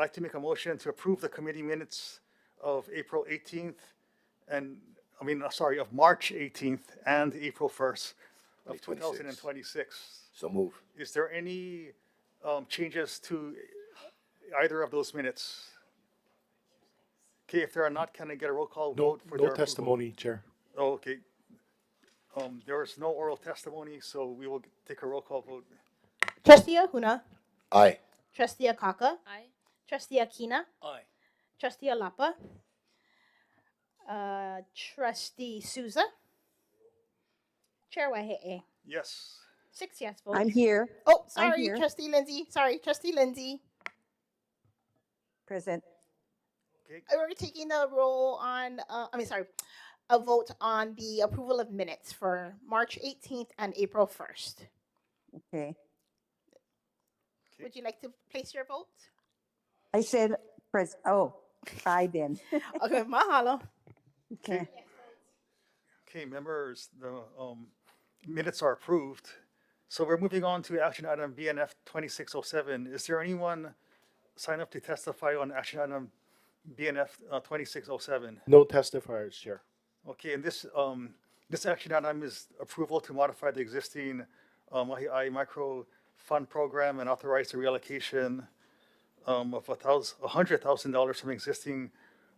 like to make a motion to approve the committee minutes of April 18th of March 18th and April 1st of 2026. So move. Is there any changes to either of those minutes? Okay, if there are not, can I get a roll call vote for their No testimony, Chair. approval? Oh, okay. There is no oral testimony, so we will take a roll call vote. Trustee Ahuna, Aye. Trustee Akaka, Aye. Trustee Akina, Aye. Trustee Alapa, Trustee Souza, Chair Wahe'e. Yes. 6 yes votes. I'm here. Oh, I'm sorry, here. Trustee Lindsay. Sorry, Trustee Lindsay. Present. Okay. We're taking the roll on, a vote on the approval of minutes for March 18th and April 1st. Okay. Would you like to place your vote? I said aye then. Okay, mahalo. Okay. Okay, members, the minutes are approved. So we're moving on to action item BNF 2607. Is there anyone signed up to testify on action item BNF 2607? No testifiers, Chair. Okay, and this action item is approval to modify the existing Mahiʻai Micro Fund program and authorize the reallocation of $100,000 from existing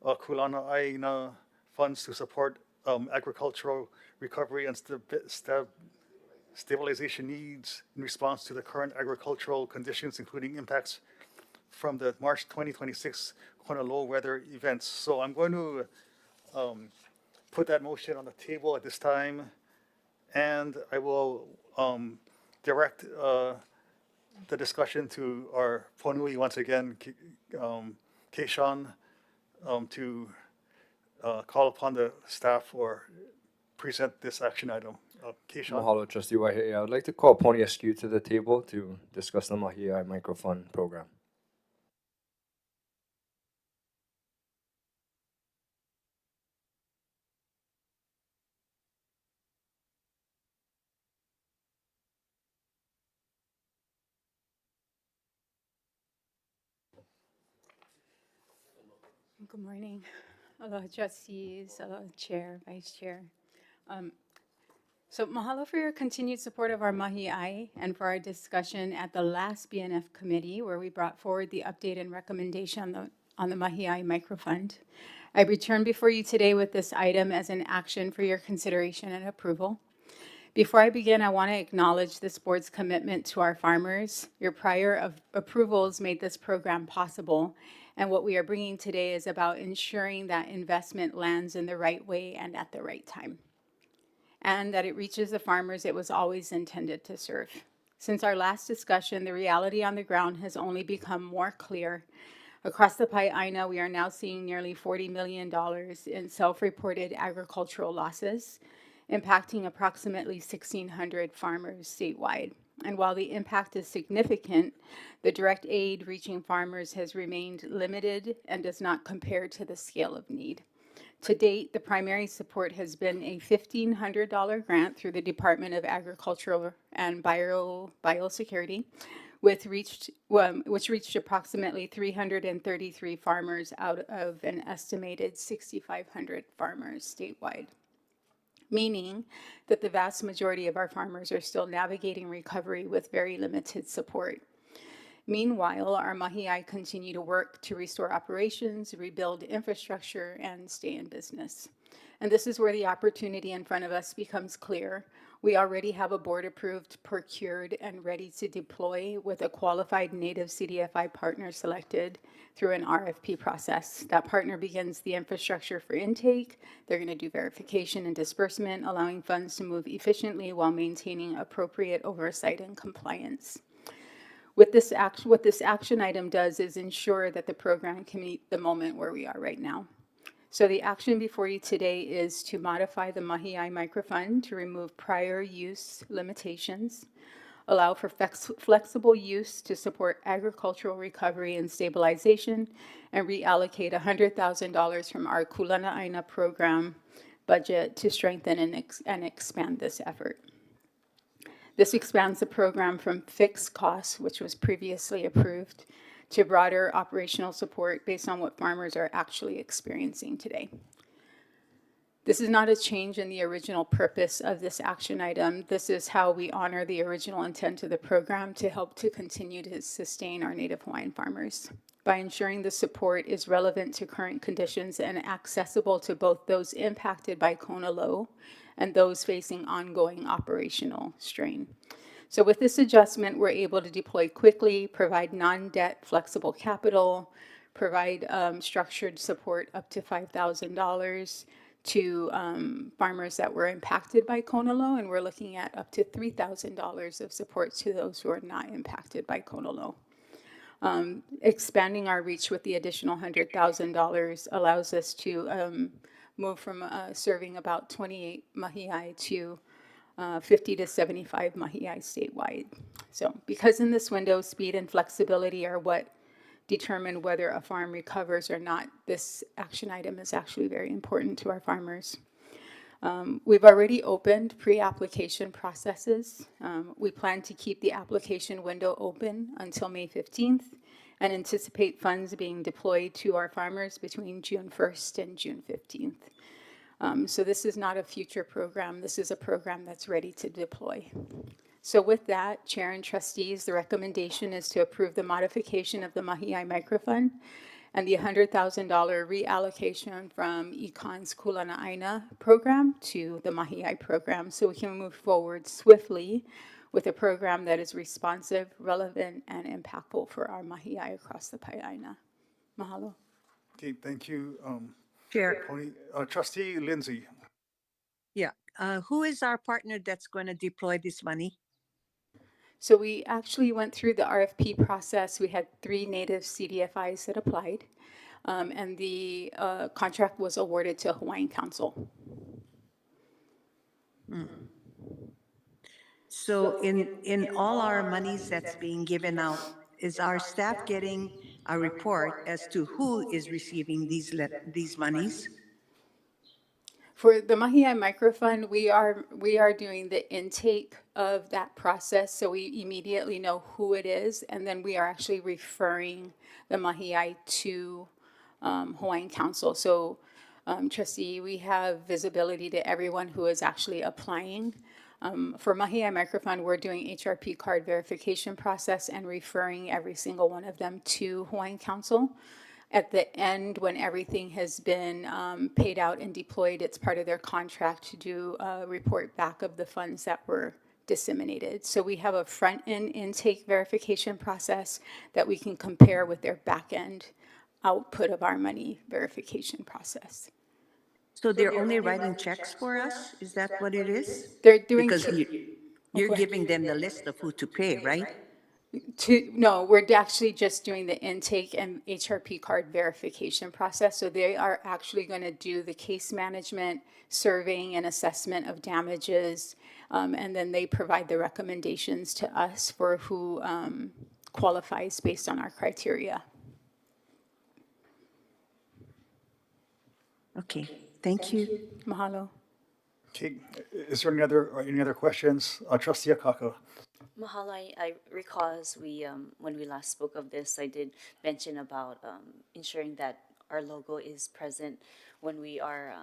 Kūlana ʻāina funds to support agricultural recovery and stabilization needs in response to the current agricultural conditions, including impacts from the March 2026 Kona Low weather events. So I'm going to put that motion on the table at this time, and I will direct the discussion to our Ponui once again, Keishan, to call upon the staff or present this action item. Keishan. Mahalo, Trustee Waihee. I would like to call Pony Askew to the table to discuss the Mahiʻai Micro Fund program. Good morning. Aloha, trustees, aloha, chair, vice chair. So mahalo for your continued support of our Mahiʻai and for our discussion at the last BNF committee where we brought forward the update and recommendation on the Mahiʻai Micro Fund. I return before you today with this item as an action for your consideration and approval. Before I begin, I want to acknowledge this board's commitment to our farmers. Your prior approvals made this program possible, and what we are bringing today is about ensuring that investment lands in the right way and at the right time, and that it reaches the farmers it was always intended to serve. Since our last discussion, the reality on the ground has only become more clear. Across the ʻāina, we are now seeing nearly $40 million in self-reported agricultural losses, impacting approximately 1,600 farmers statewide. And while the impact is significant, the direct aid reaching farmers has remained limited and does not compare to the scale of need. To date, the primary support has been a $1,500 grant through the Department of Agriculture and Biosecurity, which reached approximately 333 farmers out of an estimated 6,500 farmers statewide, meaning that the vast majority of our farmers are still navigating recovery with very limited support. Meanwhile, our Mahiʻai continue to work to restore operations, rebuild infrastructure, and stay in business. And this is where the opportunity in front of us becomes clear. We already have a board-approved, procured, and ready to deploy with a qualified native CDFI partner selected through an RFP process. That partner begins the infrastructure for intake. They're going to do verification and disbursement, allowing funds to move efficiently while maintaining appropriate oversight and compliance. What this action item does is ensure that the program can meet the moment where we are right now. So the action before you today is to modify the Mahiʻai Micro Fund to remove prior use limitations, allow for flexible use to support agricultural recovery and stabilization, and reallocate $100,000 from our Kūlana ʻāina program budget to strengthen and expand this effort. This expands the program from fixed costs, which was previously approved, to broader operational support based on what farmers are actually experiencing today. This is not a change in the original purpose of this action item. This is how we honor the original intent of the program to help to continue to sustain our Native Hawaiian farmers by ensuring the support is relevant to current conditions and accessible to both those impacted by Kona Low and those facing ongoing operational strain. So with this adjustment, we're able to deploy quickly, provide non-debt flexible capital, provide structured support up to $5,000 to farmers that were impacted by Kona Low, and we're looking at up to $3,000 of support to those who are not impacted by Kona Low. Expanding our reach with the additional $100,000 allows us to move from serving about 28 mahiʻai to 50 to 75 mahiʻai statewide. So because in this window, speed and flexibility are what determine whether a farm recovers or not, this action item is actually very important to our farmers. We've already opened pre-application processes. We plan to keep the application window open until May 15th and anticipate funds being deployed to our farmers between June 1st and June 15th. So this is not a future program. This is a program that's ready to deploy. So with that, Chair and Trustees, the recommendation is to approve the modification of the Mahiʻai Micro Fund and the $100,000 reallocation from ECON's Kūlana ʻāina program to the Mahiʻai program so we can move forward swiftly with a program that is responsive, relevant, and impactful for our mahiʻai across the ʻāina. Mahalo. Okay, thank you, Chair. Pony. Trustee Lindsay. Yeah. Who is our partner that's going to deploy this money? So we actually went through the RFP process. We had 3 native CDFIs that applied, and the contract was awarded to Hawaiian Council. So in all our monies that's being given out, is our staff getting a report as to who is receiving these monies? For the Mahiʻai Micro Fund, we are doing the intake of that process, so we immediately know who it is, and then we are actually referring the mahiʻai to Hawaiian Council. So, Trustee, we have visibility to everyone who is actually applying. For Mahiʻai Micro Fund, we're doing HRP card verification process and referring every single one of them to Hawaiian Council. At the end, when everything has been paid out and deployed, it's part of their contract to do a report back of the funds that were disseminated. So we have a front-end intake verification process that we can compare with their back-end output of our money verification process. So they're only writing checks for us? Is that what it is? They're doing Because go you're ahead. giving them the list of who to pay, right? No, we're actually just doing the intake and HRP card verification process. So they are actually going to do the case management, surveying and assessment of damages, and then they provide the recommendations to us for who qualifies based on our criteria. Okay, thank you. Mahalo. Okay, is there any other questions? Trustee Akaka. Mahalo, I recall as when we last spoke of this, I did mention about ensuring that our logo is present when we are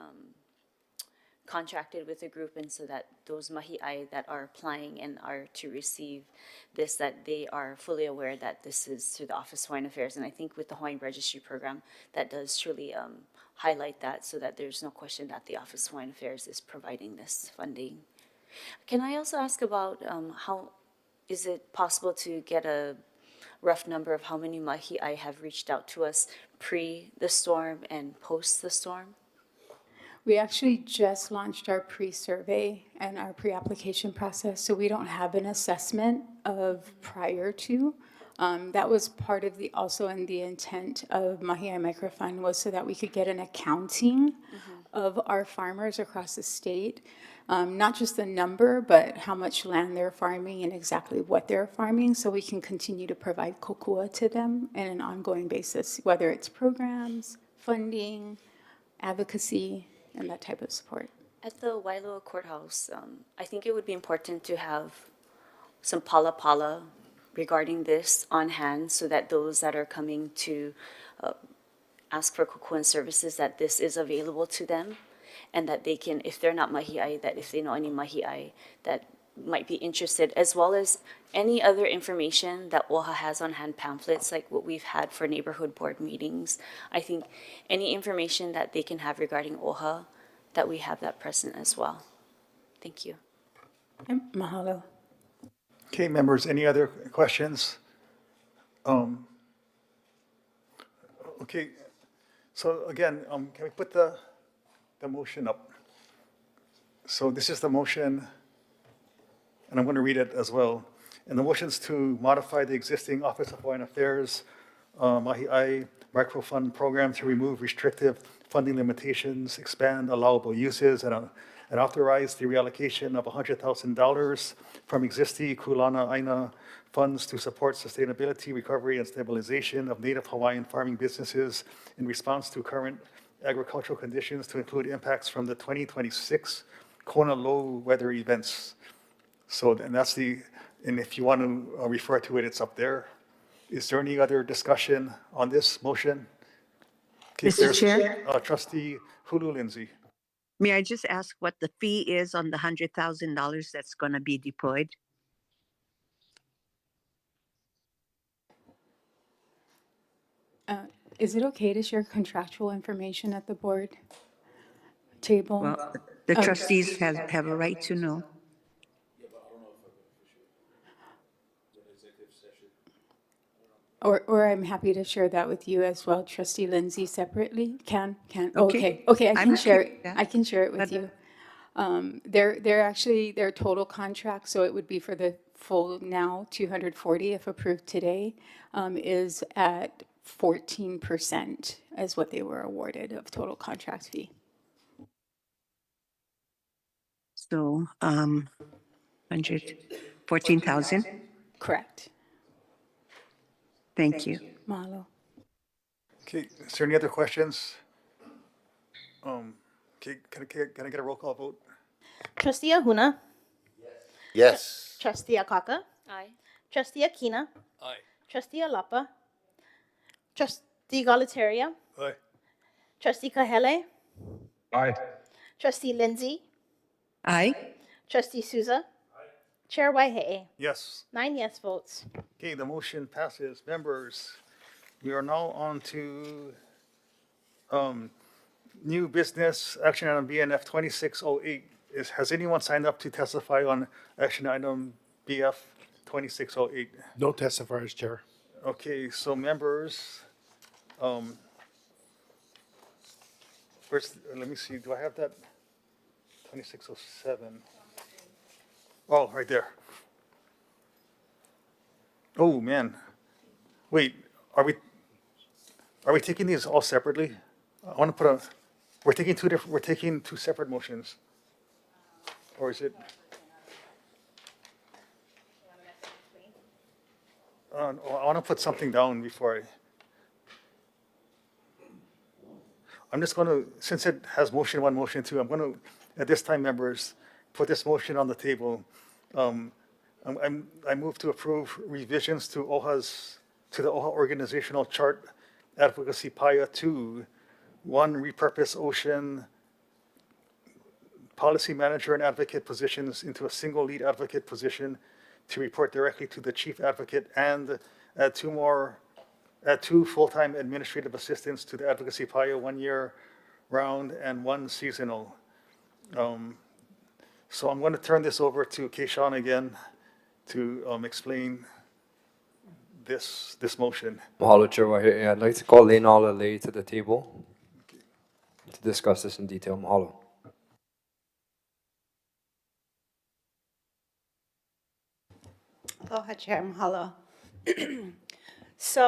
contracted with a group, and so that those mahiʻai that are applying and are to receive this, that they are fully aware that this is through the Office of Hawaiian Affairs. And I think with the Hawaiian Registry program, that does truly highlight that, so that there's no question that the Office of Hawaiian Affairs is providing this funding. Can I also ask about how is it possible to get a rough number of how many mahiʻai have reached out to us pre the storm and post the storm? We actually just launched our pre-survey and our pre-application process, so we don't have an assessment of prior to. That was part of also in the intent of Mahiʻai Micro Fund, was so that we could get an accounting of our farmers across the state. Not just the number, but how much land they're farming and exactly what they're farming, so we can continue to provide kokua to them on an ongoing basis, whether it's programs, funding, advocacy, and that type of support. At the Wailoa Courthouse, I think it would be important to have some pala regarding this on hand so that those that are coming to ask for kukuan services, that this is available to them and that they can, if they're not mahiʻai, that if they know any mahiʻai that might be interested, as well as any other information that OHA has on hand, pamphlets like what we've had for neighborhood board meetings. I think any information that they can have regarding OHA, that we have that present as well. Thank you. Okay, mahalo. Okay, members, any other questions? Okay, so again, can we put the motion up? So this is the motion, and I'm going to read it as well. And the motion is to modify the existing Office of Hawaiian Affairs Mahiʻai Micro Fund program to remove restrictive funding limitations, expand allowable uses, and authorize the reallocation of $100,000 from existing Kūlana ʻāina funds to support sustainability, recovery, and stabilization of native Hawaiian farming businesses in response to current agricultural conditions, to include impacts from the 2026 Kona Low weather events. So, and that's and if you want to refer to it, it's up there. Is there any other discussion on this motion? Okay, Mr. Chair? Trustee Hulu Lindsay. May I just ask what the fee is on the $100,000 that's going to be deployed? Is it okay to share contractual information at the board table? Well, the trustees have a right to know. Or I'm happy to share that with you as well, Trustee Lindsay, separately. Can? Okay. Okay, I I'm can share happy it. with that. I can share it with But- you. They're actually, their total contract, so it would be for the full now 240 if approved today, is at 14% as what they were awarded of total contract fee. So, 114,000. Correct. Thank you. Mahalo. Okay, is there any other questions? Okay, can I get a roll call vote? Trustee Ahuna. Yes. Trustee Akaka. Aye. Trustee Akina. Aye. Trustee Alapa. Trustee Galataria. Aye. Trustee Kahele. Aye. Trustee Lindsay. Aye. Trustee Souza. Chair Waihe'e. Yes. 9 yes votes. Okay, the motion passes. Members, we are now on to new business, action item BNF 2608. Has anyone signed up to testify on action item BF 2608? No testifiers, Chair. Okay, so members, let me see, do I have that? 2607. Oh, right there. Oh, man. Wait, are we taking these all separately? I want to put we're taking two separate motions. Or is it? I want to put something down before I'm just going to, since it has motion one, motion two, I'm going to, at this time, members, put this motion on the table. I move to approve revisions to the OHA organizational chart advocacy PIA 2, 1, repurpose ocean policy manager and advocate positions into a single lead advocate position to report directly to the chief advocate, and add two full-time administrative assistants to the advocacy PIA, 1 year round and 1 seasonal. So I'm going to turn this over to Keishan again to explain this motion. Mahalo, Chair Wahiʻi. I'd like to call Lāma Ola Lay to the table to discuss this in detail. Mahalo. Aloha, Chair. Mahalo. So,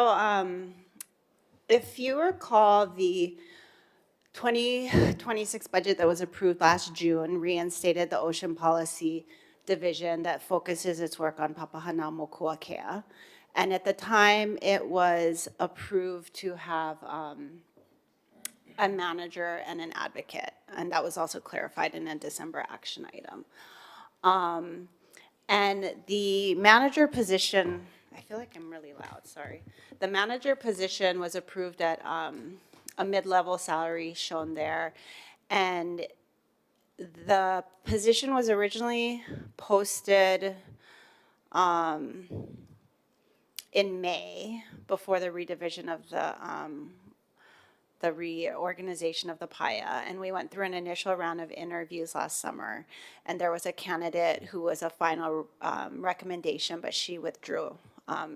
if you recall, the 2026 budget that was approved last June reinstated the Ocean Policy Division that focuses its work on Papahanaumokuakea. And at the time, it was approved to have a manager and an advocate. And that was also clarified in a December action item. And the manager position I feel like I'm really loud, sorry. The manager position was approved at a mid-level salary shown there. And the position was originally posted in May before the redivision of the reorganization of the PAIA, and we went through an initial round of interviews last summer, and there was a candidate who was a final recommendation, but she withdrew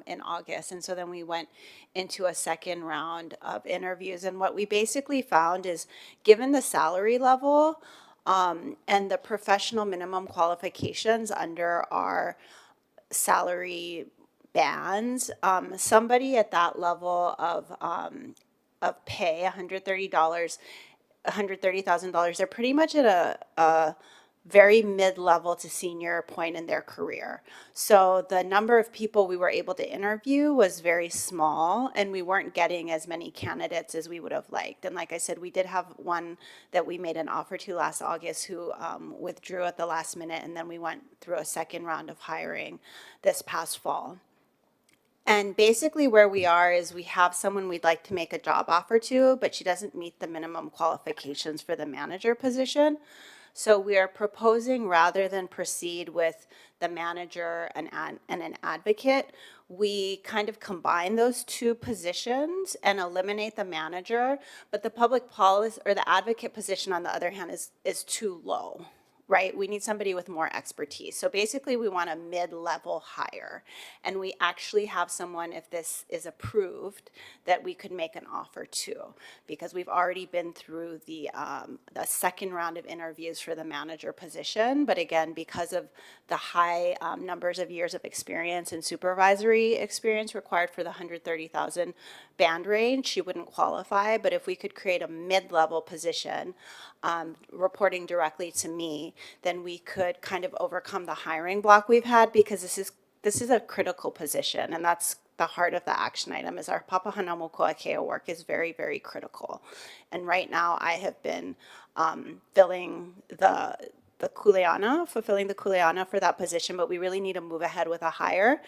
in August, and so then we went into a second round of interviews, and what we basically found is, given the salary level and the professional minimum qualifications under our salary bands, somebody at that level of pay, $130,000, they're pretty much at a very mid-level to senior point in their career. So the number of people we were able to interview was very small, and we weren't getting as many candidates as we would have liked. And like I said, we did have one that we made an offer to last August who withdrew at the last minute, and then we went through a second round of hiring this past fall. And basically where we are is we have someone we'd like to make a job offer to, but she doesn't meet the minimum qualifications for the manager position. So we are proposing, rather than proceed with the manager and an advocate, we kind of combine those two positions and eliminate the manager, but the public policy or the advocate position, on the other hand, is too low. Right? We need somebody with more expertise. So basically we want a mid-level hire, and we actually have someone, if this is approved, that we could make an offer to, because we've already been through the second round of interviews for the manager position. But again, because of the high numbers of years of experience and supervisory experience required for the 130,000 band range, she wouldn't qualify. But if we could create a mid-level position reporting directly to me, then we could kind of overcome the hiring block we've had, because this is a critical position, and that's the heart of the action item. Is our Papahanaumokuakea work is very, very critical. And right now I have been filling the Kūlana for that position, but we really need to move ahead with a hire.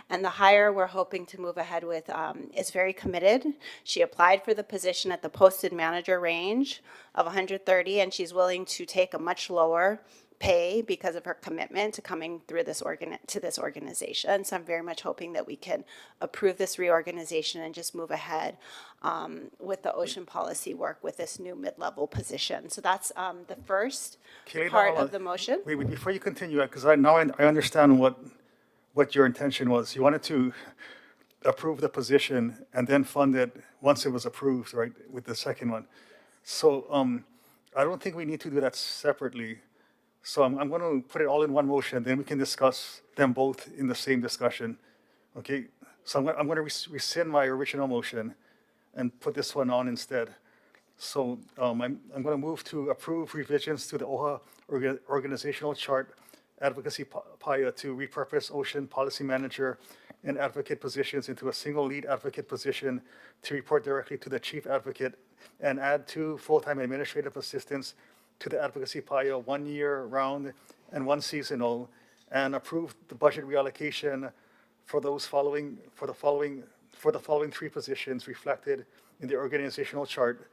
And the hire we're hoping to move ahead with is very committed. She applied for the position at the posted manager range of 130, and she's willing to take a much lower pay because of her commitment to coming through this organization. So I'm very much hoping that we can approve this reorganization and just move ahead with the ocean policy work with this new mid-level position. So that's the first part of the motion. Wait, before you continue, because I understand what your intention was. You wanted to approve the position and then fund it once it was approved, right, with the second one. So I don't think we need to do that separately. So I'm going to put it all in one motion, then we can discuss them both in the same discussion. Okay, so I'm going to rescind my original motion and put this one on instead. So I'm going to move to approve revisions to the OHA organizational chart advocacy PAIA to repurpose ocean policy manager and advocate positions into a single lead advocate position to report directly to the chief advocate, and add 2 full-time administrative assistants to the advocacy PAIA, 1 year round and 1 seasonal, and approve the budget reallocation for the following 3 positions reflected in the organizational chart,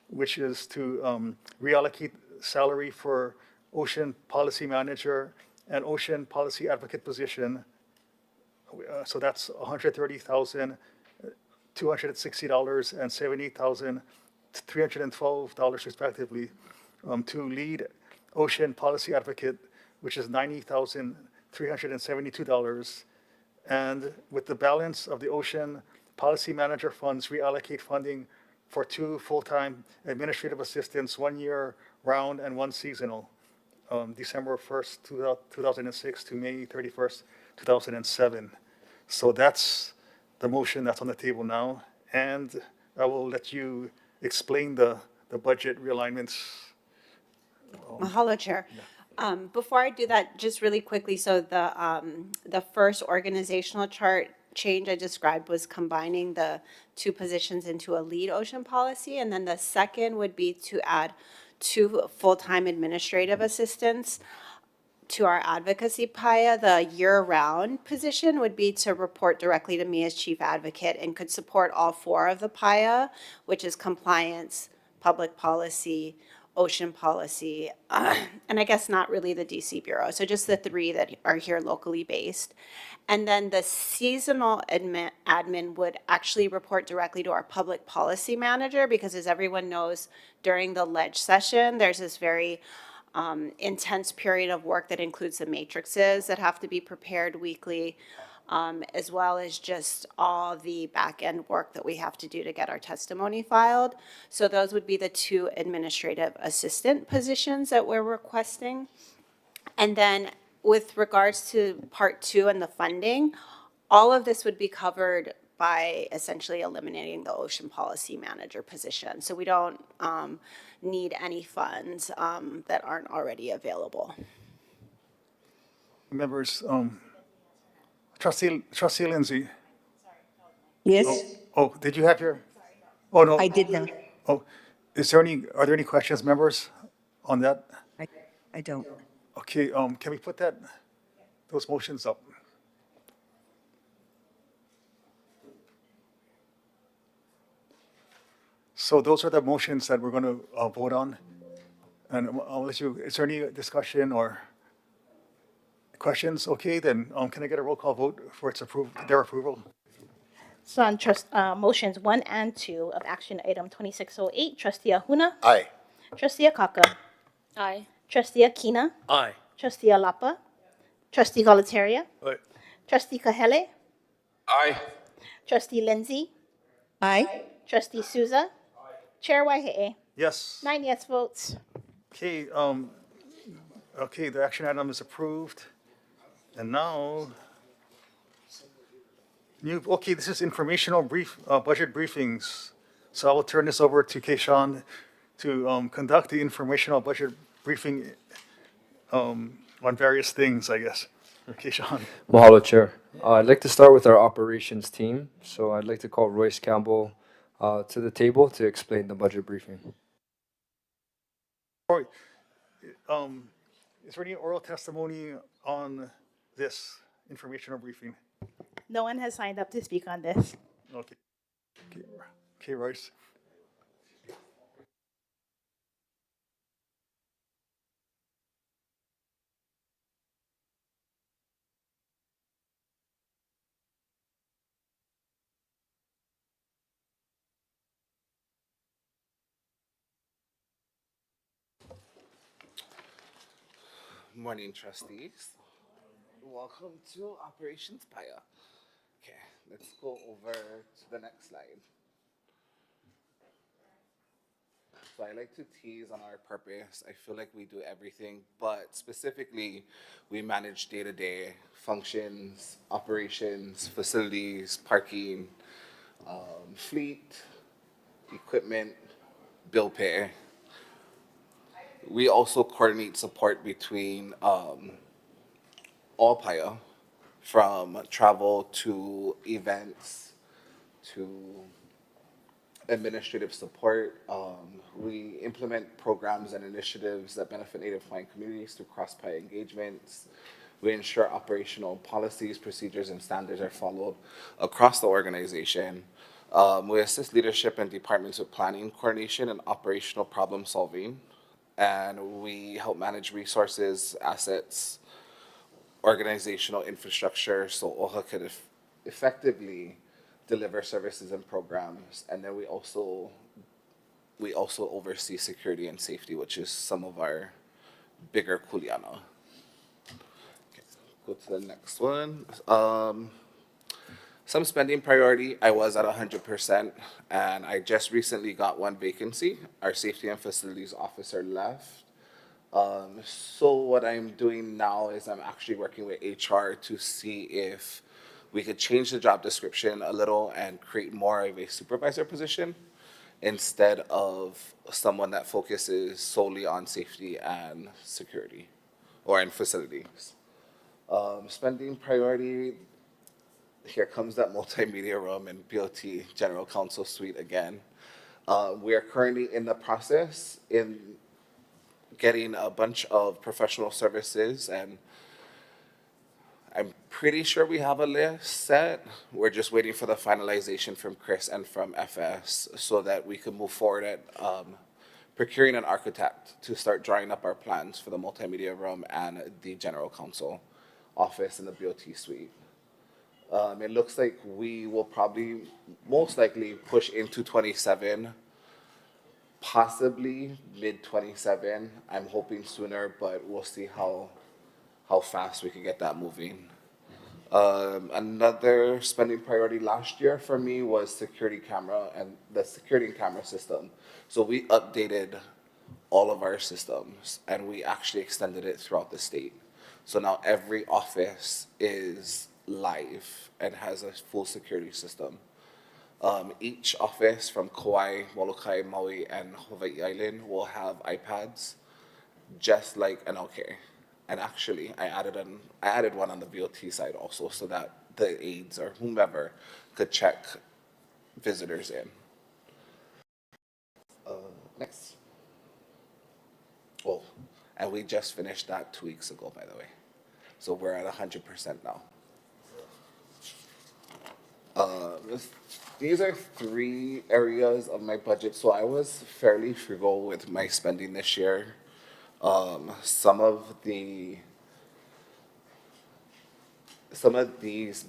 which is to reallocate salary for ocean policy manager and ocean policy advocate position. So that's $130,260 and $78,312 respectively. To lead ocean policy advocate, which is $90,372, and with the balance of the ocean policy manager funds, reallocate funding for 2 full-time administrative assistants, 1 year round and 1 seasonal, December 1st, 2006 to May 31st, 2007. So that's the motion that's on the table now, and I will let you explain the budget realignments. Mahalo, Chair. Before I do that, just really quickly, so the first organizational chart change I described was combining the 2 positions into a lead ocean policy, and then the second would be to add 2 full-time administrative assistants. to our advocacy PIA, the year-round position would be to report directly to me as chief advocate and could support all four of the PIA, which is compliance, public policy, ocean policy, and I guess not really the DC Bureau. So just the three that are here locally based. And then the seasonal admin would actually report directly to our public policy manager because, as everyone knows, during the ledge session, there's this very intense period of work that includes the matrices that have to be prepared weekly, as well as just all the back end work that we have to do to get our testimony filed. So those would be the two administrative assistant positions that we're requesting. And then with regards to part two and the funding, all of this would be covered by essentially eliminating the ocean policy manager position. So we don't need any funds that aren't already available. Members, Trustee Lindsay. Yes, Oh, did you have your? Oh, no. I did not. Oh, are there any questions, members, on that? I don't. Okay, can we put those motions up? So those are the motions that we're going to vote on. And I'll let you, is there any discussion or questions? Okay, then can I get a roll call vote for their approval? So on motions 1 and 2 of action item 2608, Trustee Ahuna, Aye. Trustee Akaka, Aye. Trustee Akina, Aye. Trustee Alapa, Trustee Galataria, Aye. Trustee Kahele, Aye. Trustee Lindsay, Aye. Trustee Souza, Chair Waihe'e. Yes. 9 yes votes. Okay, okay, the action item is approved. And now, okay, this is informational budget briefings. So I will turn this over to Keishan to conduct the informational budget briefing on various things, I guess. Keishan. Mahalo, Chair. I'd like to start with our operations team. So I'd like to call Royce Campbell to the table to explain the budget briefing. Is there any oral testimony on this informational briefing? No one has signed up to speak on this. Okay. Okay, Royce. Morning, trustees. Welcome to Operations PIA. Okay, let's go over to the next slide. So I like to tease on our purpose. I feel like we do everything, but specifically, we manage day-to-day functions, operations, facilities, parking, fleet, equipment, bill pay. We also coordinate support between all PIA, from travel to events to administrative support. We implement programs and initiatives that benefit Native Hawaiian communities through cross-PIA engagements. We ensure operational policies, procedures, and standards are followed across the organization. We assist leadership and departments with planning, coordination, and operational problem solving. And we help manage resources, assets, organizational infrastructure, so OHA could effectively deliver services and programs. And then we also oversee security and safety, which is some of our bigger Kūlana. Okay, go to the next one. Some spending priority, I was at 100%, and I just recently got one vacancy. Our safety and facilities officer left. So what I'm doing now is I'm actually working with HR to see if we could change the job description a little and create more of a supervisor position instead of someone that focuses solely on safety and security or in facilities. Spending priority, here comes that multimedia room and BOT General Counsel Suite again. We are currently in the process getting a bunch of professional services, and I'm pretty sure we have a list set. We're just waiting for the finalization from Chris and from FS so that we can move forward at procuring an architect to start drawing up our plans for the multimedia room and the general counsel office and the BOT suite. It looks like we will probably most likely push into 27, possibly mid 27. I'm hoping sooner, but we'll see how fast we can get that moving. Another spending priority last year for me was security camera and the security and camera system. So we updated all of our systems and we actually extended it throughout the state. So now every office is live and has a full security system. Each office from Kauai, Molokai, Maui, and Hawaii Island will have iPads, just like NLK. And actually, I added one on the VOT side also, so that the aides or whomever could check visitors in. Next. Oh, and we just finished that 2 weeks ago, by the way. So we're at 100% now. These are 3 areas of my budget. So I was fairly frugal with my spending this year. Some of these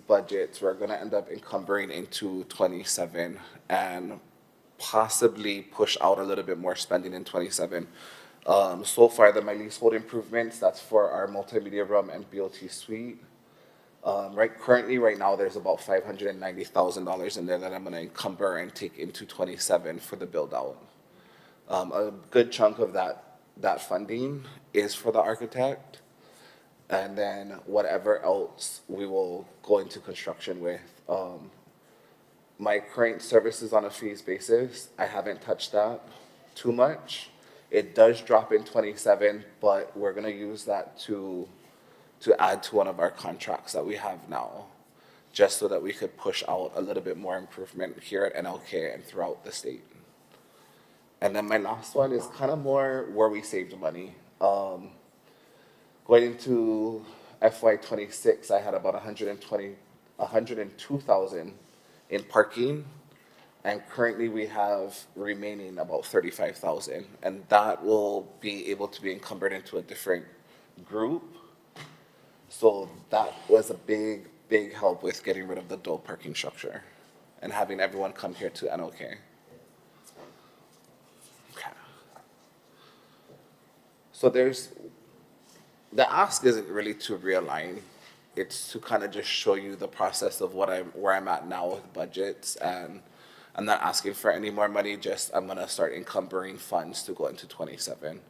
budgets we're going to end up encumbering into 27 and possibly push out a little bit more spending in 27. So far, my leasehold improvements, that's for our multimedia room and BOT suite. Right now, there's about $590,000 in there that I'm going to encumber and take into 27 for the build out. A good chunk of that funding is for the architect, and then whatever else we will go into construction with. My current services on a fees basis, I haven't touched that too much. It does drop in 27, but we're gonna use that to add to one of our contracts that we have now, just so that we could push out a little bit more improvement here at NLK and throughout the state. And then my last one is kind of more where we saved money. Going into FY26, I had about 102,000 in parking, and currently we have remaining about 35,000, and that will be able to be encumbered into a different group. So that was a big help with getting rid of the dual parking structure and having everyone come here to NOK. So the ask isn't really to realign. It's to kind of just show you the process of where I'm at now with budgets, and I'm not asking for any more money, just I'm gonna start encumbering funds to go into 27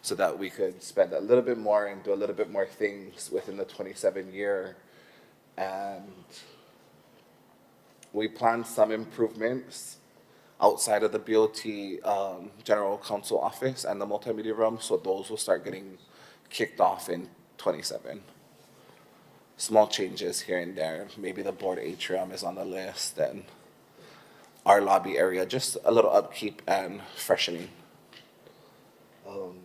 so that we could spend a little bit more and do a little bit more things within the 27 year. And we plan some improvements outside of the BOT General Counsel office and the multimedia room, so those will start getting kicked off in 27. Small changes here and there. Maybe the board atrium is on the list, and our lobby area, just a little upkeep and freshening. Do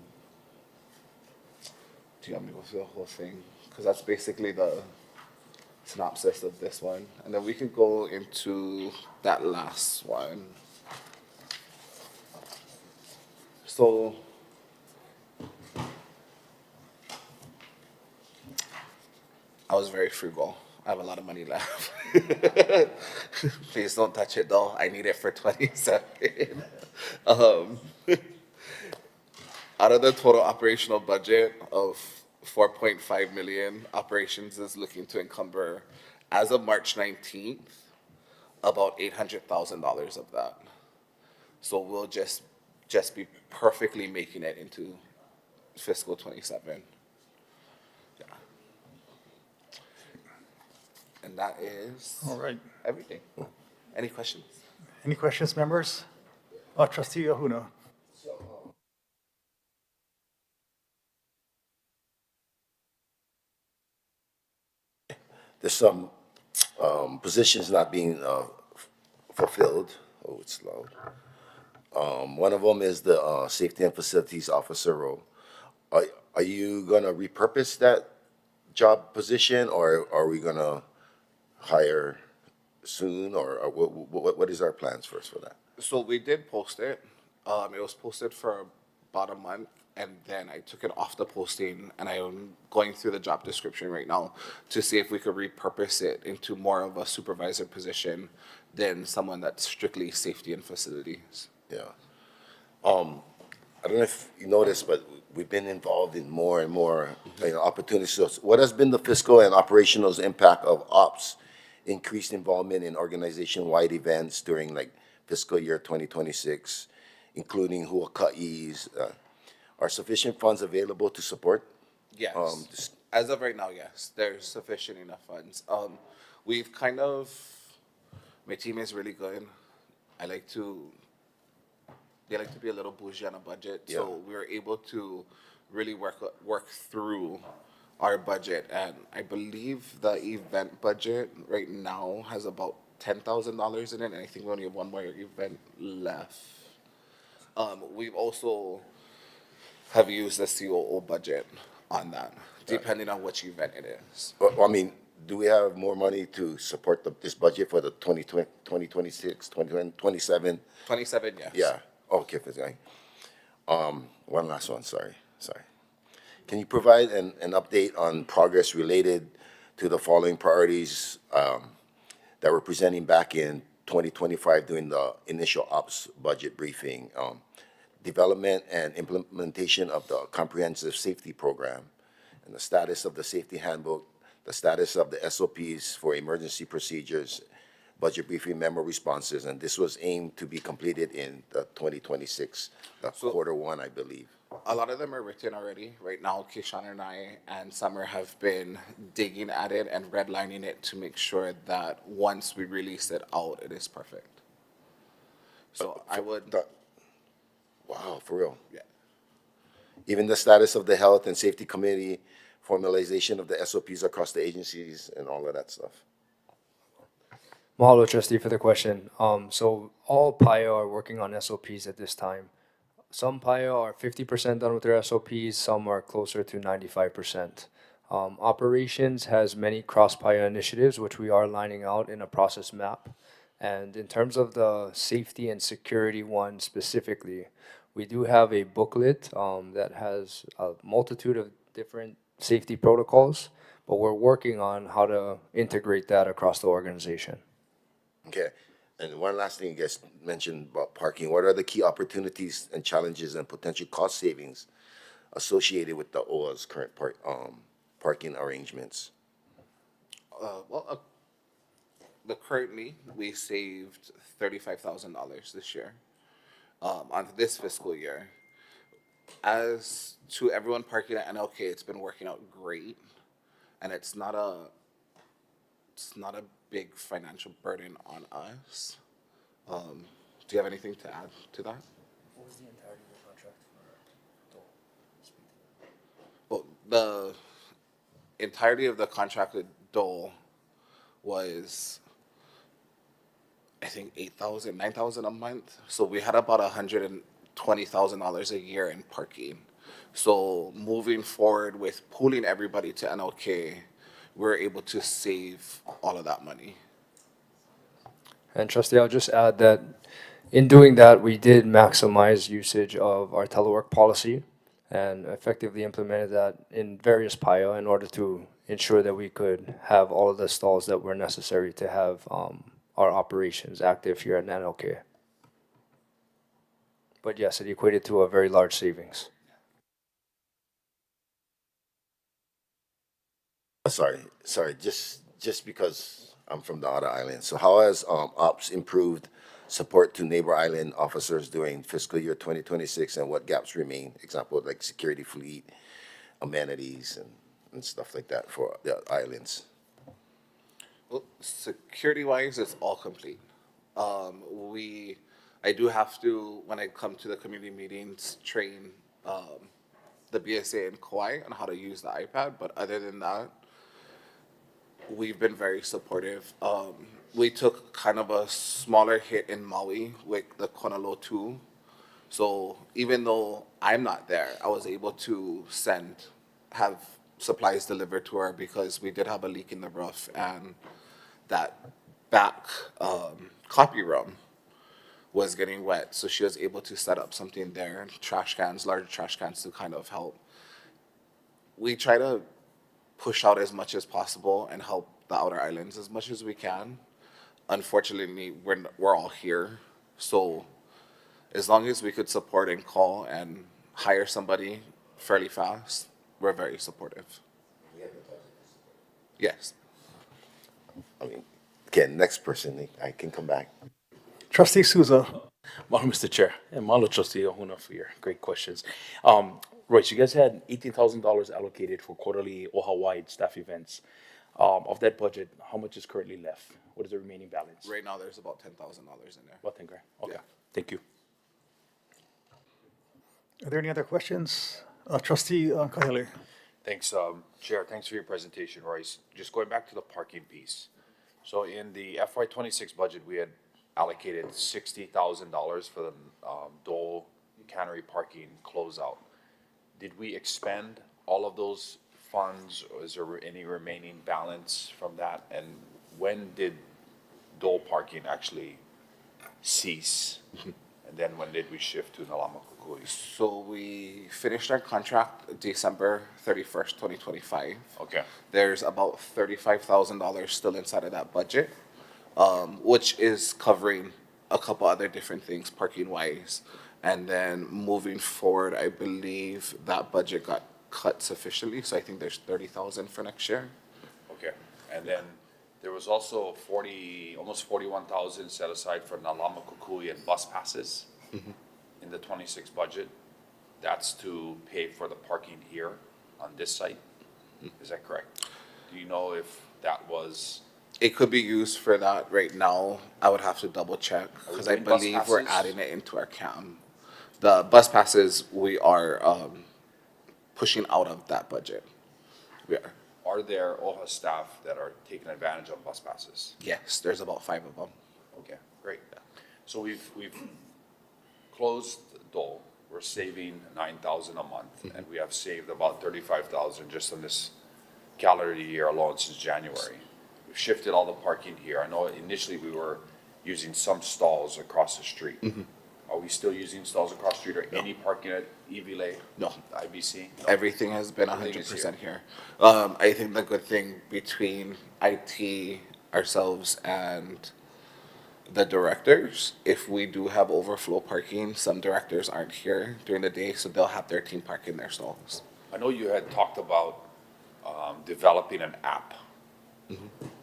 you want me to go through the whole thing? Because that's basically the synopsis of this one. And then we could go into that last one. So I was very frugal. I have a lot of money left. Please don't touch it though. I need it for 27. Out of the total operational budget of 4.5 million, operations is looking to encumber, as of March 19th, about $800,000 of that. So we'll just be perfectly making it into fiscal 27. Yeah. And that is All right. everything. Any questions? Any questions, members? Trustee Ahuna. There's some positions not being fulfilled. Oh, it's loud. One of them is the safety and facilities officer role. Are you gonna repurpose that job position, or are we gonna hire soon, or what is our plans first for that? So we did post it. It was posted for about a month, and then I took it off the posting, and I'm going through the job description right now to see if we could repurpose it into more of a supervisor position than someone that's strictly safety and facilities. Yeah. I don't know if you noticed, but we've been involved in more and more, opportunities. So what has been the fiscal and operational impact of ops, increased involvement in organization-wide events during like fiscal year 2026, including huakaʻis? Are sufficient funds available to support? Yes. This- As of right now, yes, there's sufficient enough funds. We've kind of, my team is really good. They like to be a little bougie on a budget, so Yeah. we were able to really work through our budget, and I believe the event budget right now has about $10,000 in it, and I think we only have one more event left. We've also have used the COO budget on that, depending on which event it is. Well, I mean, do we have more money to support this budget for the 2026, 2027? 27, yes. Yeah, okay, one last one, sorry. Can you provide an update on progress related to the following priorities that we're presenting back in 2025 during the initial ops budget briefing? Development and implementation of the comprehensive safety program, and the status of the safety handbook, the status of the SOPs for emergency procedures, budget briefing memo responses, and this was aimed to be completed in the 2026, quarter one, I believe. A lot of them are written already. Right now, Keishan and I and Summer have been digging at it and redlining it to make sure that once we release it out, it is perfect. So I would, Wow, for real? yeah. Even the status of the health and safety committee, formalization of the SOPs across the agencies, and all of that stuff. Mahalo, Trustee, for the question. So all PIO are working on SOPs at this time. Some PIO are 50% done with their SOPs, some are closer to 95%. Operations has many cross-PIO initiatives, which we are lining out in a process map. And in terms of the safety and security one specifically, we do have a booklet that has a multitude of different safety protocols, but we're working on how to integrate that across the organization. Okay, and one last thing you guys mentioned about parking. What are the key opportunities and challenges and potential cost savings associated with the OHA's current parking arrangements? Currently, we saved $35,000 this year, on this fiscal year. As to everyone parking at NLK, it's been working out great, and it's not a big financial burden on us. Do you have anything to add to that? What was the entirety of the contract for Well, the entirety of the contract with Dole was, I think, $9,000 a month. So we had about $120,000 a year in parking. So moving forward with pooling everybody to NLK, we're able to save all of that money. And Trustee, I'll just add that in doing that, we did maximize usage of our telework policy and effectively implemented that in various PIO in order to ensure that we could have all of the stalls that were necessary to have our operations active here at NLK. But yes, it equated to a very large savings. Sorry, just because I'm from the outer island. So how has ops improved support to neighbor island officers during fiscal year 2026, and what gaps remain? Example, like security fleet, amenities, and stuff like that for the islands. Well, security-wise, it's all complete. I do have to, when I come to the community meetings, train the BSA and Kauai on how to use the iPad, but other than that, we've been very supportive. We took kind of a smaller hit in Maui with the Kona Low 2, So even though I'm not there, I was able to have supplies delivered to her because we did have a leak in the roof, and that back copy room was getting wet. So she was able to set up something there, trash cans, large trash cans to kind of help. We try to push out as much as possible and help the outer islands as much as we can. Unfortunately, we're all here, so as long as we could support and call and hire somebody fairly fast, we're very supportive. Yes. I mean, again, next person, I can come back. Trustee Souza. Mahalo, Mr. Chair, and mahalo, Trustee Ohuna, for your great questions. Royce, you guys had $18,000 allocated for quarterly OHA-wide staff events. Of that budget, how much is currently left? What is the remaining balance? Right now, there's about $10,000 in there. About 10 grand. Okay, Yeah. thank you. Are there any other questions? Trustee Kahele. Thanks, Chair. Thanks for your presentation, Royce. Just going back to the parking piece. So in the FY26 budget, we had allocated $60,000 for the Dole Cannery parking closeout. Did we expend all of those funds, or is there any remaining balance from that? And when did Dole parking actually cease? And then when did we shift to Lāma Kukui? So we finished our contract December 31st, 2025. Okay. There's about $35,000 still inside of that budget, which is covering a couple other different things parking wise. And then moving forward, I believe that budget got cut sufficiently. So I think there's 30,000 for next year. Okay, and then there was also almost 41,000 set aside for Lāma Kukui and bus passes in the 26 budget. That's to pay for the parking here on this site. Is that correct? Do you know if that was? It could be used for that right now. I would have to double check because I doing bus believe we're passes? adding it into our CAM. The bus passes, we are pushing out of that budget. We are. Are there OHA staff that are taking advantage of bus passes? Yes, there's about 5 of them. Okay, great. So we've closed Dole. We're saving 9,000 a month, and we have saved about 35,000 just in this calendar year alone since January. We've shifted all the parking here. I know initially we were using some stalls across the street. Are we still using stalls across the street, or any parking at Evile? No. IBC? No. Everything has been Everything is 100% here. I think the good thing between IT, ourselves, and the directors, if we do have overflow parking, some directors aren't here during the day, so they'll have their team park in their stalls. I know you had talked about developing an app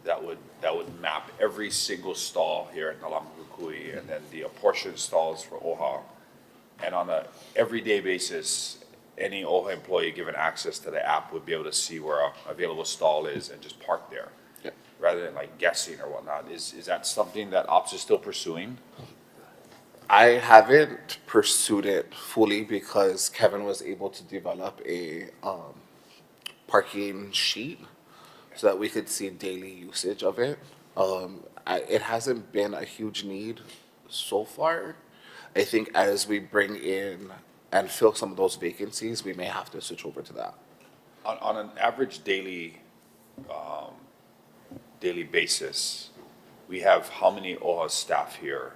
that would map every single stall here at Lāma Kukui, and then the apportioned stalls for OHA. And on a everyday basis, any OHA employee given access to the app would be able to see where a available stall is and just park there. Yeah. Rather than like guessing or whatnot. Is that something that Ops is still pursuing? I haven't pursued it fully because Kevin was able to develop a parking sheet so that we could see daily usage of it. It hasn't been a huge need so far. I think as we bring in and fill some of those vacancies, we may have to switch over to that. On an average daily basis, we have how many OHA staff here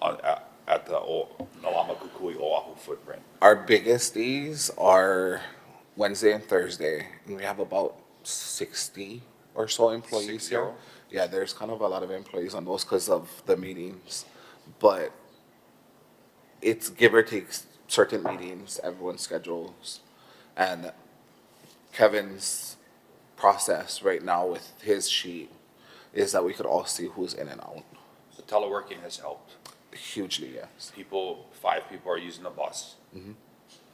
at the Lāma Kukui Oahu footprint? Our biggest days are Wednesday and Thursday, and we have about 60 or so employees 60? here. Yeah, there's kind of a lot of employees on those because of the meetings, but it's give or take certain meetings, everyone's schedules, and Kevin's process right now with his sheet is that we could all see who's in and out. So teleworking has helped. Hugely, yes. 5 people are using the bus.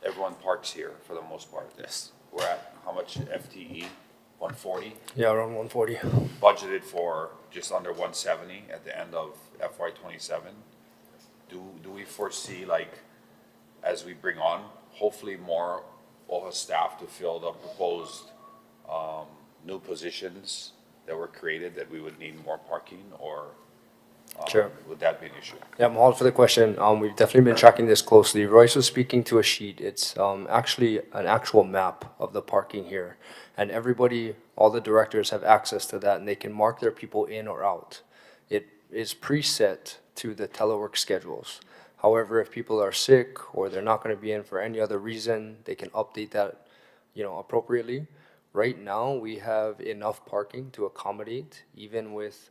Everyone parks here for the most part. Yes. We're at how much FTE? 140? Yeah, around 140. Budgeted for just under 170 at the end of FY27. Do we foresee, like, as we bring on hopefully more OHA staff to fill the proposed new positions that were created, that we would need more parking? Or Sure. Would that be an issue? Yeah, Mahal for the question. We've definitely been tracking this closely. Royce was speaking to a sheet. It's actually an actual map of the parking here. And everybody, all the directors have access to that and they can mark their people in or out. It is preset to the telework schedules. However, if people are sick or they're not going to be in for any other reason, they can update that, appropriately. Right now, we have enough parking to accommodate, even with,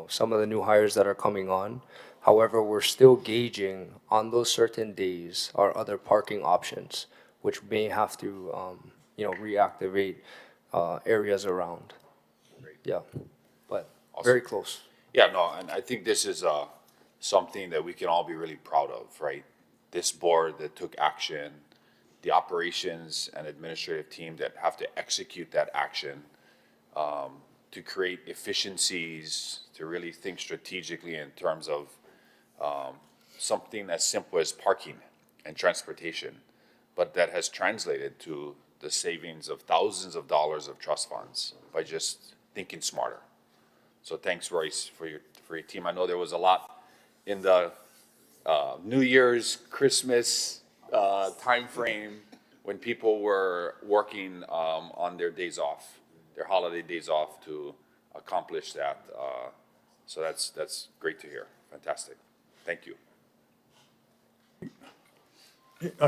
some of the new hires that are coming on. However, we're still gauging on those certain days our other parking options, which may have to, reactivate areas around. Yeah, but very close. Yeah, no, and I think this is something that we can all be really proud of, right? This board that took action, the operations and administrative team that have to execute that action, to create efficiencies, to really think strategically in terms of something as simple as parking and transportation, but that has translated to the savings of thousands of dollars of trust funds by just thinking smarter. So thanks, Royce, for your team. I know there was a lot in the New Year's, Christmas timeframe when people were working on their days off, their holiday days off to accomplish that. So that's great to hear. Fantastic. Thank you.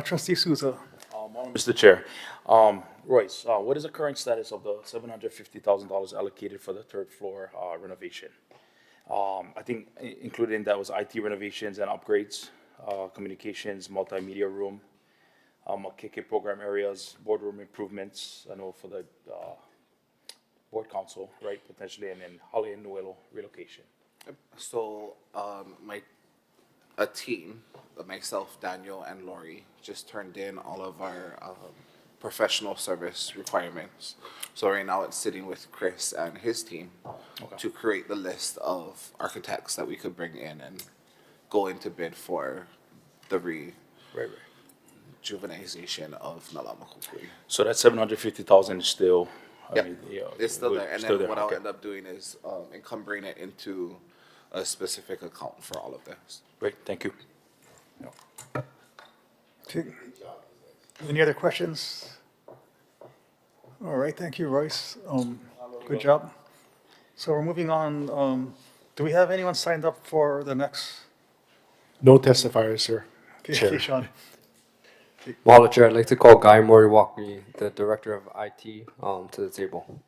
Trustee Souza. Mr. Chair, Royce, what is the current status of the $750,000 allocated for the third floor renovation? I think included in that was IT renovations and upgrades, communications, multimedia room, KK program areas, boardroom improvements. I know for the board council, right, potentially, and then Holly and Nuelo relocation. So, a team, myself, Daniel, and Lori, just turned in all of our professional service requirements. So right now it's sitting with Chris and his team to create the list of architects that we could bring in and go into bid for the rejuvenization of Lāma Kukui. So that 750,000 is still, Yeah, it's still there. And still then there, what I'll okay. end up doing is encumbering it into a specific account for all of this. Great, thank you. Okay. Any other questions? All right, thank you, Royce. Good job. So we're moving on. Do we have anyone signed up for the next? No testifiers, sir. Okay, Chair. Sean. Mahalo, Chair. I'd like to call Guy Moriwaki, the Director of IT, to the table.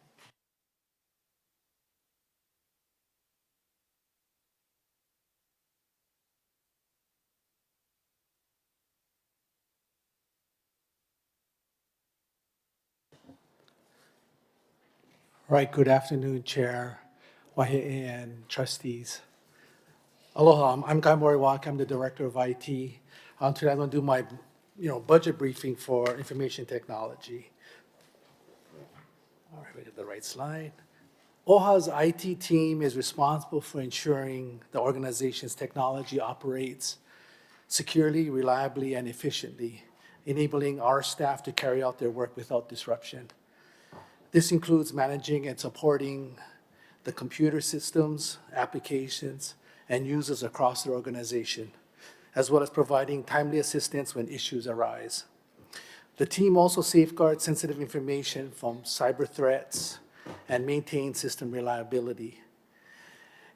Right, good afternoon, Chair, Wahi'e, and trustees. Aloha, I'm Guy Moriwaki, I'm the Director of IT. Today I'm going to do my budget briefing for information technology. All right, we get the right slide. OHA's IT team is responsible for ensuring the organization's technology operates securely, reliably, and efficiently, enabling our staff to carry out their work without disruption. This includes managing and supporting the computer systems, applications, and users across the organization, as well as providing timely assistance when issues arise. The team also safeguards sensitive information from cyber threats and maintains system reliability.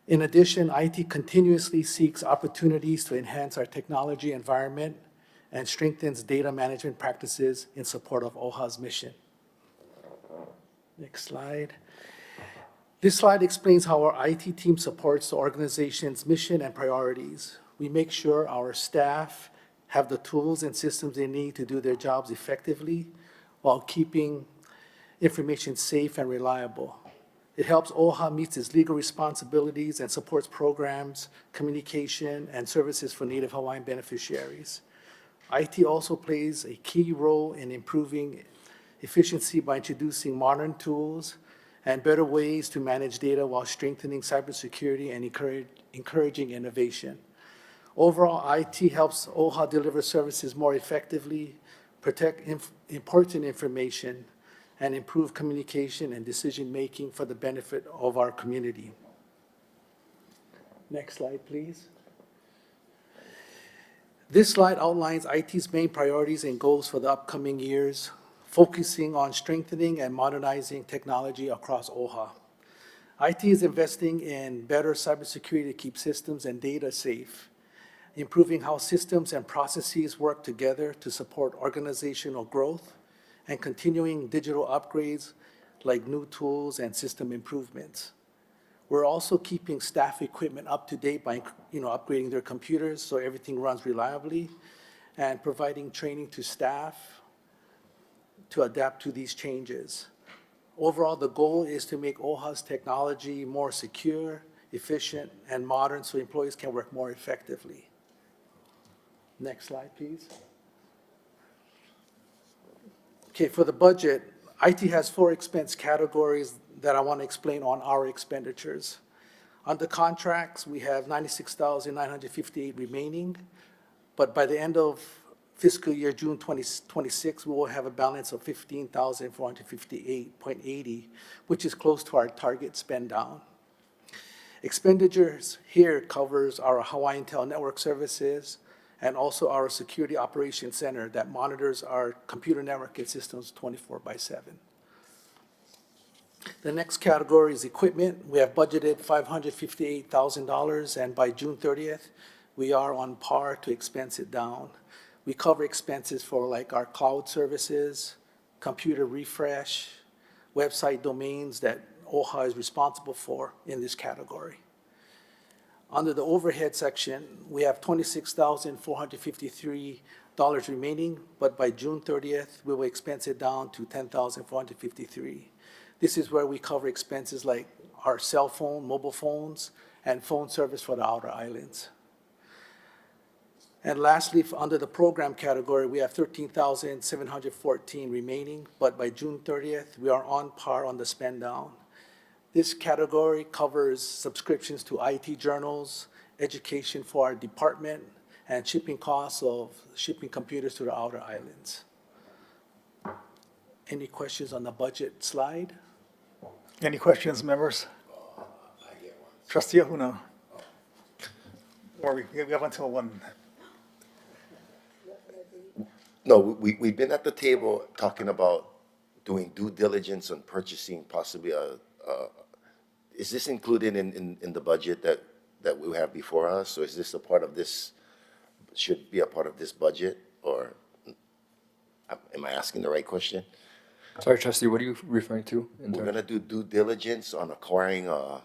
In addition, IT continuously seeks opportunities to enhance our technology environment and strengthens data management practices in support of OHA's mission. Next slide. This slide explains how our IT team supports the organization's mission and priorities. We make sure our staff have the tools and systems they need to do their jobs effectively while keeping information safe and reliable. It helps OHA meet its legal responsibilities and supports programs, communication, and services for Native Hawaiian beneficiaries. IT also plays a key role in improving efficiency by introducing modern tools and better ways to manage data while strengthening cybersecurity and encouraging innovation. Overall, IT helps OHA deliver services more effectively, protect important information, and improve communication and decision-making for the benefit of our community. Next slide, please. This slide outlines IT's main priorities and goals for the upcoming years, focusing on strengthening and modernizing technology across OHA. IT is investing in better cybersecurity to keep systems and data safe, improving how systems and processes work together to support organizational growth, and continuing digital upgrades like new tools and system improvements. We're also keeping staff equipment up to date by upgrading their computers so everything runs reliably, and providing training to staff to adapt to these changes. Overall, the goal is to make OHA's technology more secure, efficient, and modern so employees can work more effectively. Next slide, please. Okay, for the budget, IT has 4 expense categories that I want to explain on our expenditures. Under contracts, we have $96,958 remaining, but by the end of fiscal year June 2026, we will have a balance of $15,458.80, which is close to our target spend down. Expenditures here covers our Hawaiian Tel network services and also our security operations center that monitors our computer network and systems 24/7. The next category is equipment. We have budgeted $558,000, and by June 30th, we are on par to expense it down. We cover expenses for like our cloud services, computer refresh, website domains that OHA is responsible for in this category. Under the overhead section, we have $26,453 remaining, but by June 30th, we will expense it down to $10,453. This is where we cover expenses like our cell phone, mobile phones, and phone service for the outer islands. And lastly, under the program category, we have $13,714 remaining, but by June 30th, we are on par on the spend down. This category covers subscriptions to IT journals, education for our department, and shipping costs of shipping computers to the outer islands. Any questions on the budget slide? Any questions, members? Trustee Ahuna? Or we have until 1. No, we've been at the table talking about doing due diligence on purchasing possibly is this included in the budget that we have before us? Or is this a part of this, should be a part of this budget? Or am I asking the right question? Sorry, trustee, what are you referring to? We're gonna do due diligence on acquiring a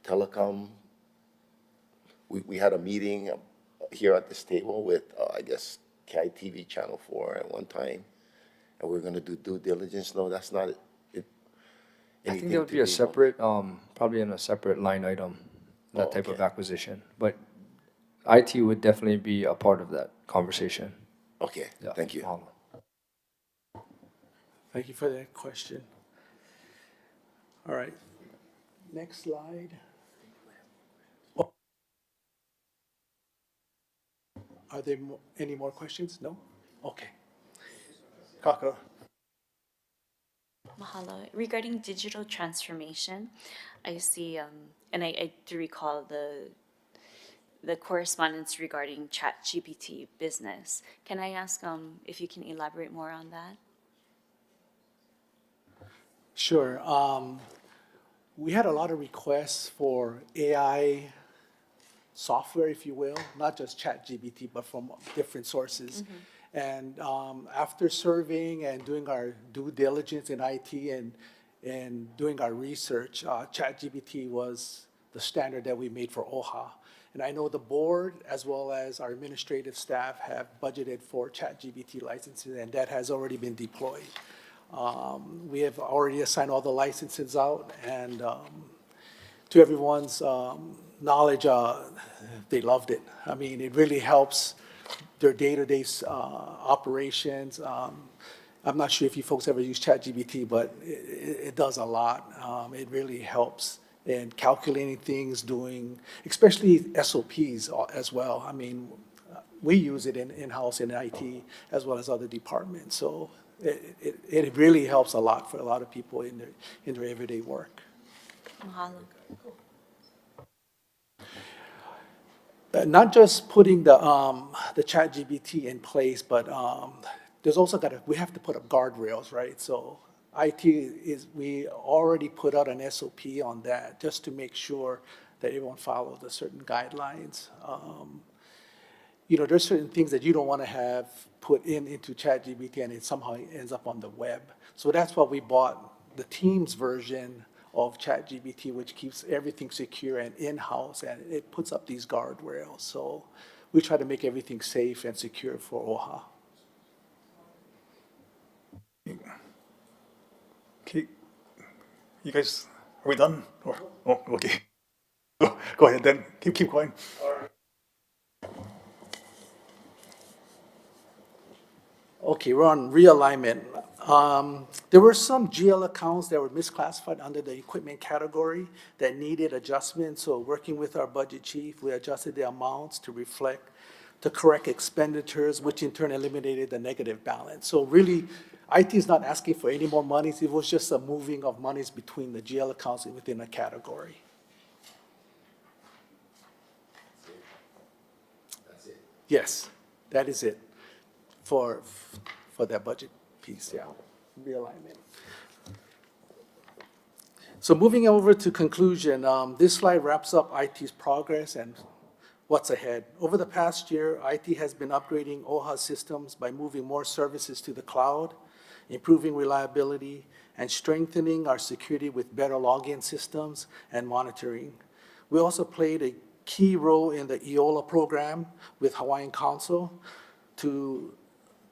telecom. We had a meeting here at this table with, I guess, KITV Channel 4 at one time, and we're gonna do due diligence. No, that's not it. I think there would be a separate, probably in a separate line item, that type of acquisition. But IT would definitely be a part of that conversation. Okay, Yeah. thank you. Thank you for that question. All right, next slide. Oh. Are there any more questions? No? Okay. Kaka? Mahalo. Regarding digital transformation, I see, and I do recall the correspondence regarding ChatGPT business. Can I ask if you can elaborate more on that? Sure. We had a lot of requests for AI software, if you will, not just ChatGPT, but from different sources. And after surveying and doing our due diligence in IT and doing our research, ChatGPT was the standard that we made for OHA. And I know the board, as well as our administrative staff, have budgeted for ChatGPT licenses, and that has already been deployed. We have already assigned all the licenses out, and to everyone's knowledge, they loved it. I mean, it really helps their day-to-day operations. I'm not sure if you folks ever use ChatGPT, but it does a lot. It really helps in calculating things, doing, especially SOPs as well. I mean, we use it in-house in IT as well as other departments. So it really helps a lot for a lot of people in their everyday work. Mahalo. not just putting the chat GBT in place, but there's also we have to put up guardrails, right? So we already put out an SOP on that just to make sure that everyone follows the certain guidelines. There's certain things that you don't want to have put into ChatGPT and it somehow ends up on the web. So that's why we bought the Teams version of ChatGPT, which keeps everything secure and in-house, and it puts up these guardrails. So we try to make everything safe and secure for OHA. Okay, you guys, are we done? Oh, okay. Go ahead then, keep going. Okay, we're on realignment. There were some GL accounts that were misclassified under the equipment category that needed adjustment. So working with our budget chief, we adjusted the amounts to reflect the correct expenditures, which in turn eliminated the negative balance. So really, IT is not asking for any more monies. It was just a moving of monies between the GL accounts within a category. That's it? Yes, that is it for that budget piece, yeah, realignment. So moving over to conclusion, this slide wraps up IT's progress and what's ahead. Over the past year, IT has been upgrading OHA systems by moving more services to the cloud, improving reliability, and strengthening our security with better login systems and monitoring. We also played a key role in the EOLA program with Hawaiian Council to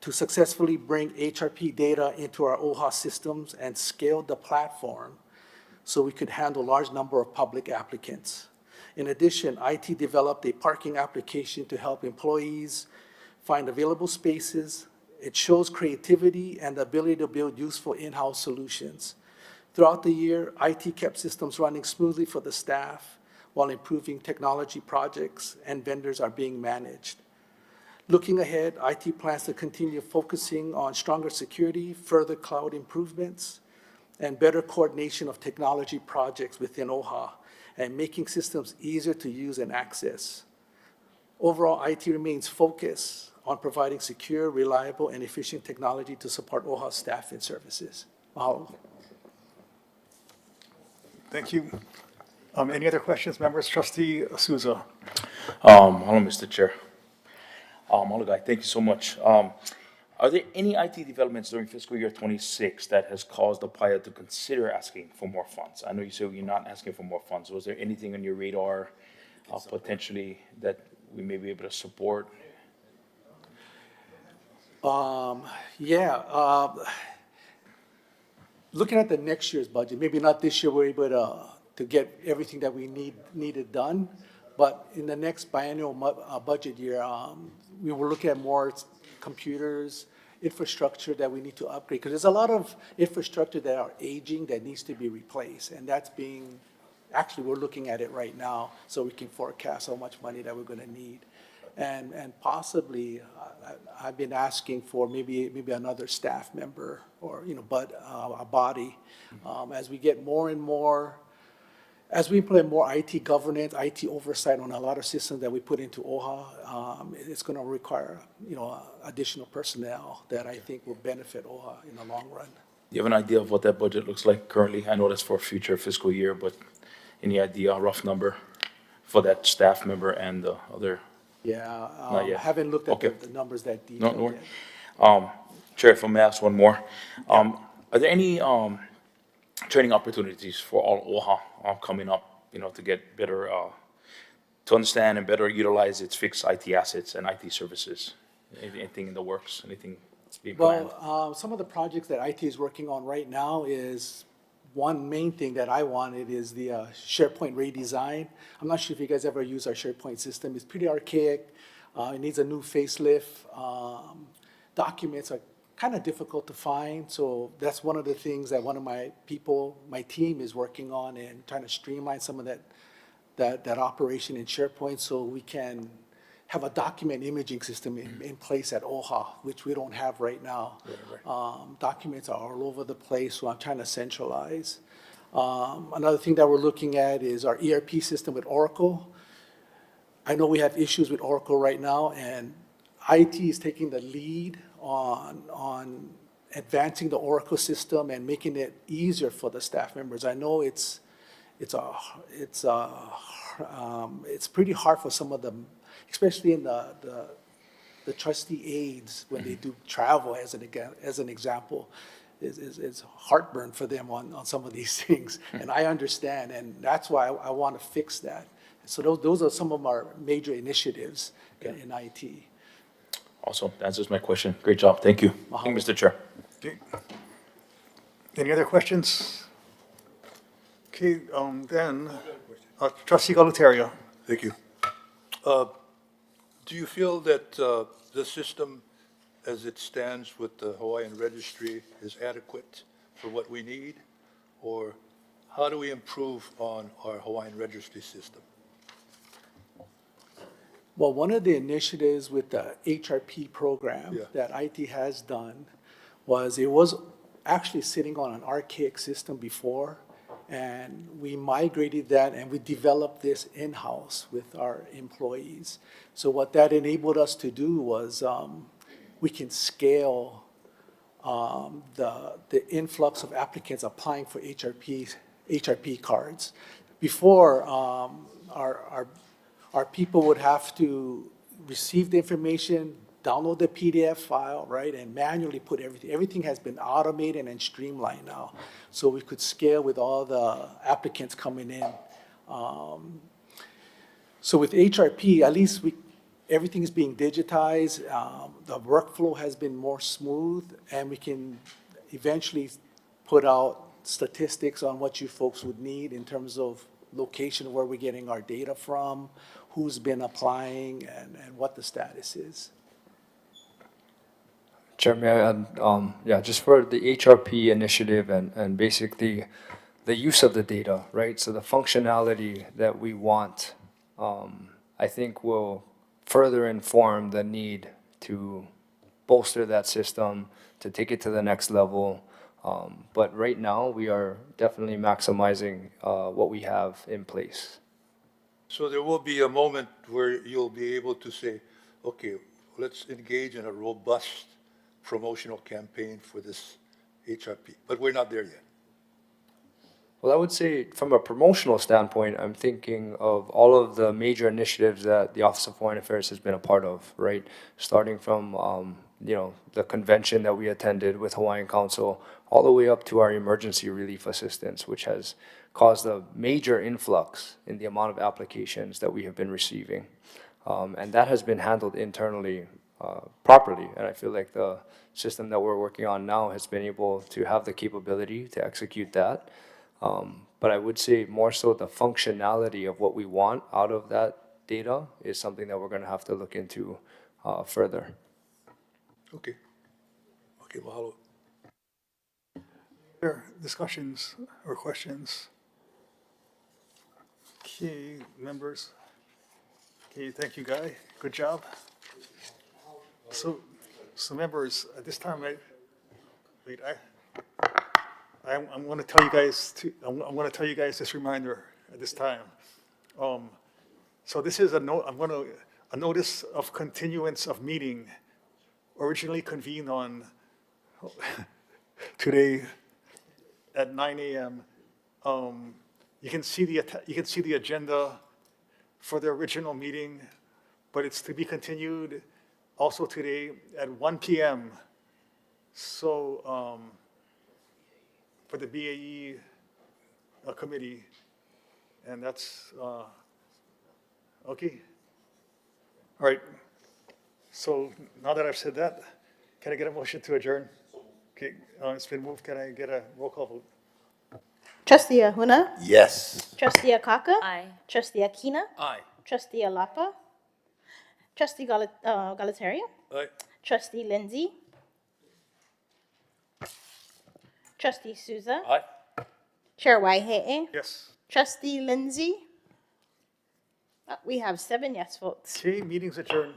successfully bring HRP data into our OHA systems and scale the platform so we could handle a large number of public applicants. In addition, IT developed a parking application to help employees find available spaces. It shows creativity and the ability to build useful in-house solutions. Throughout the year, IT kept systems running smoothly for the staff while improving technology projects and vendors are being managed. Looking ahead, IT plans to continue focusing on stronger security, further cloud improvements, and better coordination of technology projects within OHA, and making systems easier to use and access. Overall, IT remains focused on providing secure, reliable, and efficient technology to support OHA staff and services. Mahalo. Thank you. Any other questions, members? Trustee Souza. Hello, Mr. Chair. Guy, thank you so much. Are there any IT developments during fiscal year 26 that has caused the PIA to consider asking for more funds? I know you said you're not asking for more funds. Was there anything on your radar potentially that we may be able to support? Looking at the next year's budget, maybe not this year, we're able to get everything that we needed done, but in the next biennial budget year, we were looking at more computers, infrastructure that we need to upgrade, because there's a lot of infrastructure that are aging that needs to be replaced, and that's actually, we're looking at it right now, so we can forecast how much money that we're gonna need. And possibly, I've been asking for maybe another staff member or, a body. As we get more and more, as we implement more IT governance, IT oversight on a lot of systems that we put into OHA, it's gonna require, additional personnel that I think will benefit OHA in the long run. Do you have an idea of what that budget looks like currently? I know that's for a future fiscal year, but any idea, a rough number for that staff member and the other? Yeah, Not yet. haven't looked at Okay. the numbers that No, detailed no. yet. Chair, if I may ask one more. Are there any training opportunities for all OHA coming up, to get better, to understand and better utilize its fixed IT assets and IT services? Anything in the works, anything being planned? Well, some of the projects that IT is working on right now is, one main thing that I wanted is the SharePoint redesign. I'm not sure if you guys ever use our SharePoint system. It's pretty archaic. It needs a new facelift. Documents are kind of difficult to find. So that's one of the things that one of my team is working on and trying to streamline some of that operation in SharePoint so we can have a document imaging system in place at OHA, which we don't have right now. Right. Documents are all over the place, so I'm trying to centralize. Another thing that we're looking at is our ERP system with Oracle. I know we have issues with Oracle right now, and IT is taking the lead on advancing the Oracle system and making it easier for the staff members. I know it's pretty hard for some of them, especially in the trustee aides when they do travel as an example. It's heartburn for them on some of these things, and I understand, and that's why I want to fix that. So those are some of our major initiatives in IT. Awesome. That answers my question. Great job. Thank you. Thank you, Mr. Chair. Okay. Any other questions? Okay, then, Trustee Galutario. Thank you. Do you feel that the system as it stands with the Hawaiian Registry is adequate for what we need? Or how do we improve on our Hawaiian Registry system? Well, one of the initiatives with the HRP program Yeah. that IT has done was it was actually sitting on an archaic system before, and we migrated that and we developed this in-house with our employees. So what that enabled us to do was we can scale the influx of applicants applying for HRP cards. Before, our people would have to receive the information, download the PDF file, right, and manually put everything. Everything has been automated and streamlined now, so we could scale with all the applicants coming in. So with HRP, at least everything is being digitized. The workflow has been more smooth, and we can eventually put out statistics on what you folks would need in terms of location, where we're getting our data from, who's been applying, and what the status is. Chair, may I add, yeah, just for the HRP initiative and basically the use of the data, right? So the functionality that we want, I think will further inform the need to bolster that system, to take it to the next level. But right now, we are definitely maximizing what we have in place. So there will be a moment where you'll be able to say, okay, let's engage in a robust promotional campaign for this HRP, but we're not there yet. Well, I would say from a promotional standpoint, I'm thinking of all of the major initiatives that the Office of Foreign Affairs has been a part of, right? Starting from, the convention that we attended with Hawaiian Council, all the way up to our emergency relief assistance, which has caused a major influx in the amount of applications that we have been receiving. And that has been handled internally properly. And I feel like the system that we're working on now has been able to have the capability to execute that. But I would say more so the functionality of what we want out of that data is something that we're going to have to look into further. Okay. Okay, mahalo. Other discussions or questions? Okay, members. Okay, thank you, Guy. Good job. So members, at this time, I'm going to tell you guys. I'm going to tell you guys this reminder at this time. So this is a notice of continuance of meeting, originally convened on today at 9 a.m. You can see the agenda for the original meeting, but it's to be continued also today at 1 p.m. So for the BAE committee, and that's okay. All right. So now that I've said that, can I get a motion to adjourn? Okay, it's been moved. Can I get a roll call vote? Trustee Ahuna? Yes. Trustee Akaka? Aye. Trustee Akina? Aye. Trustee Alapa? Trustee Galataria? Aye. Trustee Lindsay? Trustee Souza? Aye. Chair Waihe'e? Yes. Trustee Lindsay? We have 7 yes votes. Okay, meeting's adjourned.